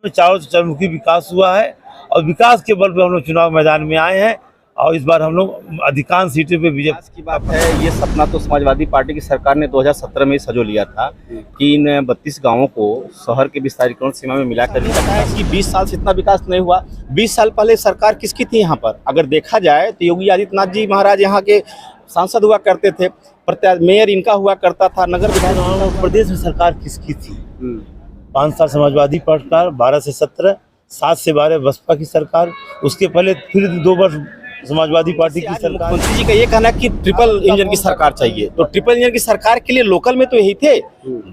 में चारों चरमुखी विकास हुआ है और विकास के बल पर हम लोग चुनाव मैदान में आए हैं और इस बार हम लोग अधिकांश सीटों पे विजय की बात है। ये सपना तो समाजवादी पार्टी की सरकार ने 2017 में सजो लिया था कि इन 32 गांवों को शहर के विस्तारीकरण सीमा में मिलाकर बताया कि 20 साल से इतना विकास नहीं हुआ। 20 साल पहले सरकार किसकी थी यहाँ पर? अगर देखा जाए तो योगी आदित्यनाथ जी महाराज यहाँ के सांसद हुआ करते थे, मेयर इनका हुआ करता था, नगर विधायक प्रदेश में सरकार किसकी थी? 5 साल समाजवादी सरकार, 12 से 17, 7 से 12 बसपा की सरकार, उसके पहले फिर 2 वर्ष समाजवादी पार्टी की सरकार। मुख्यमंत्री जी का ये कहना है कि ट्रिपल इंजन की सरकार चाहिए, तो ट्रिपल इंजन की सरकार के लिए लोकल में तो यही थे।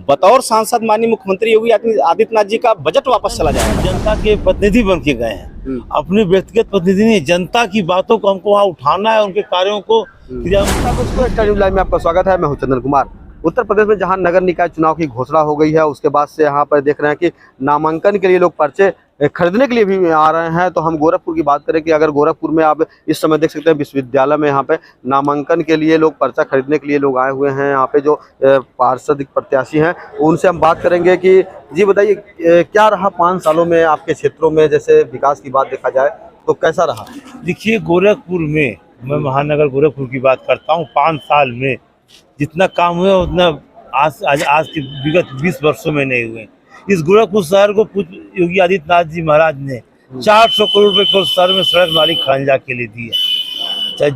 बतौर सांसद माननीय मुख्यमंत्री योगी आदित्यनाथ जी का बजट वापस चला जाएगा। जनता के प्रतिनिधि बन के गए हैं, अपने व्यक्तिगत प्रतिनिधि नहीं, जनता की बातों को हमको वहाँ उठाना है, उनके कार्यों को। लाइव में आपका स्वागत है, मैं हूं चंदन कुमार। उत्तर प्रदेश में जहां नगर निकाय चुनाव की घोषणा हो गई है, उसके बाद से यहां पर देख रहे हैं कि नामांकन के लिए लोग पर्चे खरीदने के लिए भी आ रहे हैं। तो हम गोरखपुर की बात करें कि अगर गोरखपुर में आप इस समय देख सकते हैं विश्वविद्यालय में यहाँ पे नामांकन के लिए लोग पर्चा खरीदने के लिए लोग आए हुए हैं। यहाँ पे जो पार्षद प्रत्याशी हैं उनसे हम बात करेंगे कि जी बताइए क्या रहा 5 सालों में आपके क्षेत्रों में, जैसे विकास की बात देखा जाए तो कैसा रहा? देखिए, गोरखपुर में, मैं महानगर गोरखपुर की बात करता हूँ, 5 साल में जितना काम हुआ उतना आज के विगत 20 वर्षों में नहीं हुए। इस गोरखपुर शहर को योगी आदित्यनाथ जी महाराज ने 400 करोड़ रुपए को शहर में सड़क नाली खंजा के लिए दिया, चाहे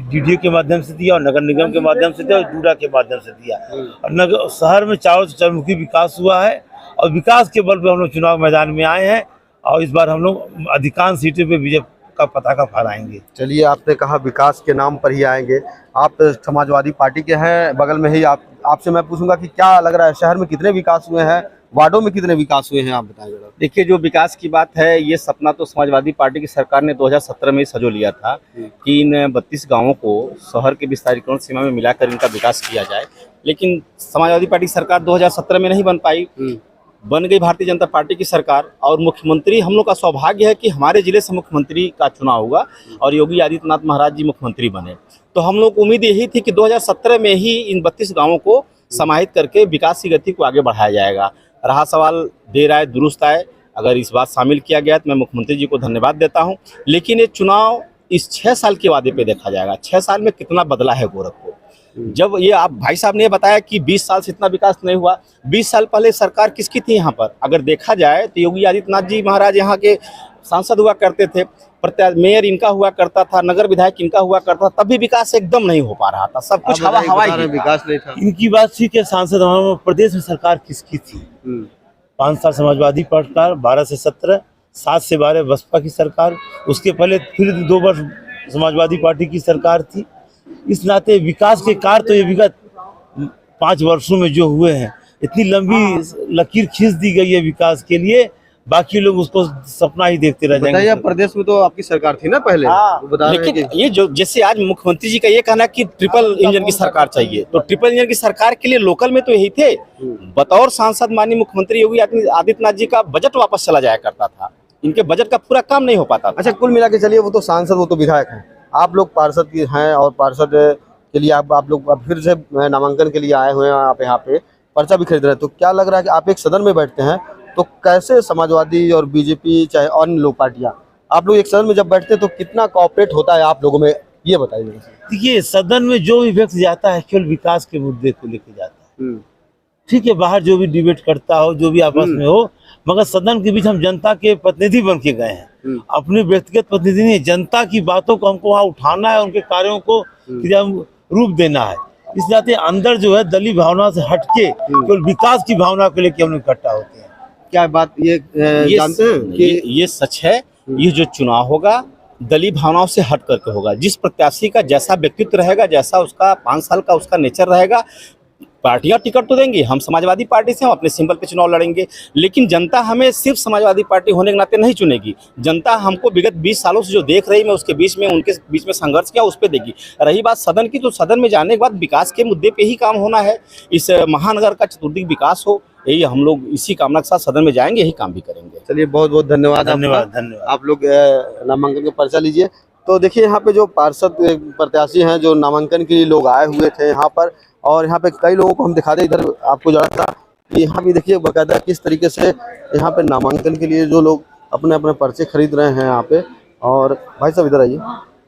डीडीओ के माध्यम से दिया और नगर निगम के माध्यम से दिया और डूडा के माध्यम से दिया। और नगर शहर में चारों चरमुखी विकास हुआ है और विकास के बल पर हम लोग चुनाव मैदान में आए हैं और इस बार हम लोग अधिकांश सीटों पे विजय का पताका फहराएंगे। चलिए, आपने कहा विकास के नाम पर ही आएंगे, आप समाजवादी पार्टी के हैं, बगल में ही आपसे मैं पूछूंगा कि क्या लग रहा है शहर में कितने विकास हुए हैं, वार्डों में कितने विकास हुए हैं, आप बताएं जरा। देखिए, जो विकास की बात है, ये सपना तो समाजवादी पार्टी की सरकार ने 2017 में सजो लिया था कि इन 32 गांवों को शहर के विस्तारीकरण सीमा में मिलाकर इनका विकास किया जाए। लेकिन समाजवादी पार्टी की सरकार 2017 में नहीं बन पाई, बन गई भारतीय जनता पार्टी की सरकार। और मुख्यमंत्री, हम लोग का सौभाग्य है कि हमारे जिले से मुख्यमंत्री का चुनाव हुआ और योगी आदित्यनाथ महाराज जी मुख्यमंत्री बने। तो हम लोग को उम्मीद यही थी कि 2017 में ही इन 32 गांवों को समाहित करके विकास की गति को आगे बढ़ाया जाएगा। रहा सवाल देर आए दुरुस्त आए, अगर इस बात शामिल किया गया तो मैं मुख्यमंत्री जी को धन्यवाद देता हूं। लेकिन ये चुनाव इस 6 साल के वादे पे देखा जाएगा, 6 साल में कितना बदला है गोरखपुर। जब ये आप भाई साहब ने बताया कि 20 साल से इतना विकास नहीं हुआ, 20 साल पहले सरकार किसकी थी यहाँ पर? अगर देखा जाए तो योगी आदित्यनाथ जी महाराज यहाँ के सांसद हुआ करते थे, मेयर इनका हुआ करता था, नगर विधायक इनका हुआ करता था, तब भी विकास एकदम नहीं हो पा रहा था, सब कुछ हवा विकास नहीं था। इनकी बात थी कि सांसद हमारे प्रदेश में सरकार किसकी थी? 5 साल समाजवादी सरकार, 12 से 17, 7 से 12 बसपा की सरकार, उसके पहले फिर 2 वर्ष समाजवादी पार्टी की सरकार थी। इस नाते विकास के कार्य तो ये विगत 5 वर्षों में जो हुए हैं, इतनी लंबी लकीर खींच दी गई है विकास के लिए, बाकी लोग उसको सपना ही देखते रह जाएंगे। प्रदेश में तो आपकी सरकार थी ना पहले। लेकिन ये जो जैसे आज मुख्यमंत्री जी का ये कहना है कि ट्रिपल इंजन की सरकार चाहिए, तो ट्रिपल इंजन की सरकार के लिए लोकल में तो यही थे। बतौर सांसद माननीय मुख्यमंत्री योगी आदित्यनाथ जी का बजट वापस चला जाया करता था, इनके बजट का पूरा काम नहीं हो पाता। अच्छा, कुल मिला के चलिए, वो तो सांसद, वो तो विधायक हैं, आप लोग पार्षद हैं और पार्षद के लिए आप लोग फिर से नामांकन के लिए आए हुए हैं, आप यहाँ पे पर्चा भी खरीद रहे हैं। तो क्या लग रहा है कि आप एक सदन में बैठते हैं तो कैसे समाजवादी और बीजेपी चाहे अन्य लोग पार्टियां, आप लोग एक सदन में जब बैठते हैं तो कितना कोऑपरेट होता है आप लोगों में, ये बताइए। देखिए, सदन में जो भी व्यक्ति जाता है केवल विकास के मुद्दे को लेकर जाता है। ठीक है, बाहर जो भी डिबेट करता हो, जो भी आपस में हो, मगर सदन के बीच हम जनता के प्रतिनिधि बन के गए हैं, अपने व्यक्तिगत प्रतिनिधि नहीं, जनता की बातों को हमको वहाँ उठाना है, उनके कार्यों को रूप देना है। इस नाते अंदर जो है दलीय भावना से हटके केवल विकास की भावना को लेकर हम लोग इकट्ठा होते हैं। क्या बात ये जानते हैं कि ये सच है, ये जो चुनाव होगा दलीय भावनाओं से हट करके होगा। जिस प्रत्याशी का जैसा व्यक्तित्व रहेगा, जैसा उसका 5 साल का उसका नेचर रहेगा, पार्टियां टिकट तो देंगी, हम समाजवादी पार्टी से हम अपने सिंबल पे चुनाव लड़ेंगे। लेकिन जनता हमें सिर्फ समाजवादी पार्टी होने के नाते नहीं चुनेगी, जनता हमको विगत 20 सालों से जो देख रही, मैं उसके बीच में उनके बीच में संघर्ष किया, उस पर देगी। रही बात सदन की, तो सदन में जाने के बाद विकास के मुद्दे पे ही काम होना है। इस महानगर का चतुर्दिक विकास हो, यही हम लोग इसी कामना के साथ सदन में जाएंगे, यही काम भी करेंगे। चलिए, बहुत बहुत धन्यवाद। आप लोग नामांकन का पर्चा लीजिए। तो देखिए, यहाँ पे जो पार्षद प्रत्याशी हैं, जो नामांकन के लिए लोग आए हुए थे यहाँ पर, और यहाँ पे कई लोगों को हम दिखा दें, इधर आपको जरा सा यहाँ भी देखिए बाकायदा किस तरीके से यहाँ पे नामांकन के लिए जो लोग अपने अपने पर्चे खरीद रहे हैं यहाँ पे। और भाई साहब इधर आइए,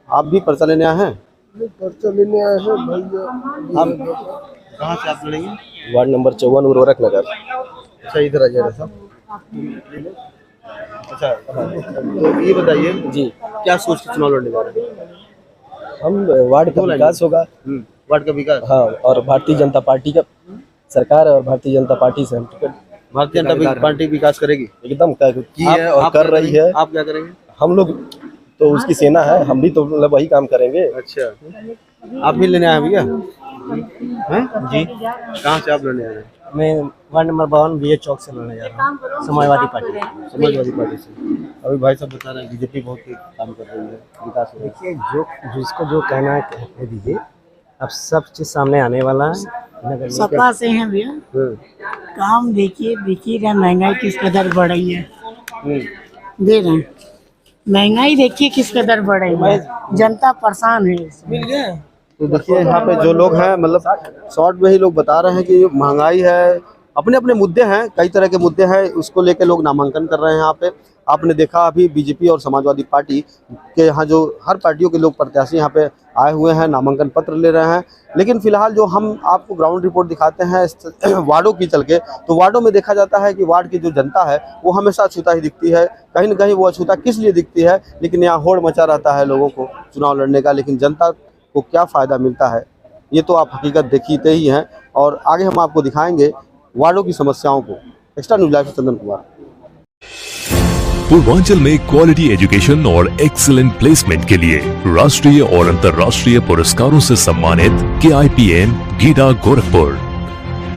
आप भी पर्चा लेने आए हैं? पर्चा लेने आए हैं भैया। हम कहाँ से आप लड़ेंगे? वार्ड नंबर 54 उर्वरक नगर। अच्छा इधर आ जाइए साहब। अच्छा तो ये बताइए जी, क्या सोच के चुनाव लड़ने जा रहे हैं? हम वार्ड का विकास होगा। वार्ड का विकास। हाँ, और भारतीय जनता पार्टी का सरकार और भारतीय जनता पार्टी से हम टिकट भारतीय जनता पार्टी विकास करेगी एकदम की आप- है और आप कर क्या रही करेंगे? है। आप क्या करेंगे? हम लोग तो उसकी सेना है, हम भी तो मतलब वही काम करेंगे। अच्छा आप भी लेने आए हैं भैया? हैं? जी कहाँ से आप लेने आए हैं? मैं वार्ड नंबर 52 बीए चौक से लड़ने जा रहा हूँ, समाजवादी पार्टी। समाजवादी पार्टी से। अभी भाई साहब बता रहे हैं बीजेपी बहुत ही काम कर रही है, विकास हो रहा है। देखिए, जो जिसको जो कहना है कह दीजिए। अब सब चीज़ सामने आने वाला है। नगर सपा से हैं भैया। काम देखिए रहे, महंगाई किस कदर बढ़ रही है। दे रहे हैं महंगाई, देखिए किस कदर बढ़ रही है, जनता परेशान है इससे। तो देखिए यहाँ पे जो लोग हैं मतलब शॉर्ट में ही लोग बता रहे हैं कि महंगाई है, अपने अपने मुद्दे हैं, कई तरह के मुद्दे हैं, उसको लेके लोग नामांकन कर रहे हैं यहाँ पे। आपने देखा अभी बीजेपी और समाजवादी पार्टी के यहाँ जो हर पार्टियों के लोग प्रत्याशी यहाँ पे आए हुए हैं, नामांकन पत्र ले रहे हैं। लेकिन फिलहाल जो हम आपको ग्राउंड रिपोर्ट दिखाते हैं वार्डों की चल के, तो वार्डों में देखा जाता है कि वार्ड की जो जनता है वो हमेशा अछूता ही दिखती है। कहीं न कहीं वो अछूता किस लिए दिखती है, लेकिन यहाँ होड़ मचा रहता है लोगों को चुनाव लड़ने का, लेकिन जनता को क्या फ़ायदा मिलता है ये तो आप हकीकत देखते ही हैं। और आगे हम आपको दिखाएंगे वार्डों की समस्याओं को। एक्स्ट्रा न्यूज़ लाइव से चंदन कुमार। पूर्वांचल में क्वालिटी एजुकेशन और एक्सीलेंट प्लेसमेंट के लिए राष्ट्रीय और अंतर्राष्ट्रीय पुरस्कारों से सम्मानित KIPM गीडा गोरखपुर।